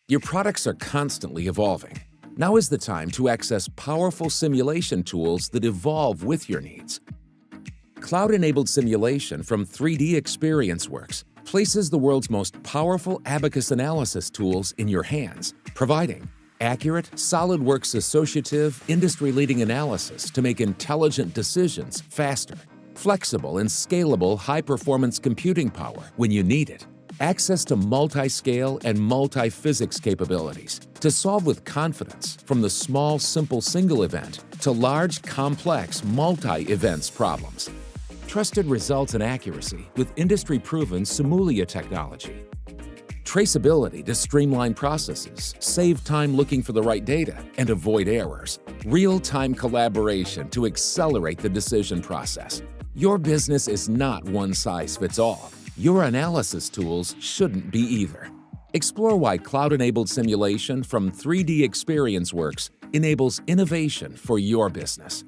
Your products are constantly evolving. Now is the time to access powerful simulation tools that evolve with your needs. Cloud-enabled simulation from 3DEXPERIENCE Works places the world's most powerful abacus analysis tools in your hands, providing accurate, SolidWorks associative, industry-leading analysis to make intelligent decisions faster, flexible and scalable high-performance computing power when you need it, access to multi-scale and multi-physics capabilities to solve with confidence from the small, simple single event to large, complex, multi-events problems. Trusted results and accuracy with industry-proven SIMULIA technology. Traceability to streamline processes, save time looking for the right data, and avoid errors. Real-time collaboration to accelerate the decision process. Your business is not one size fits all. Your analysis tools shouldn't be either. Explore why cloud-enabled simulation from 3DEXPERIENCE Works enables innovation for your business.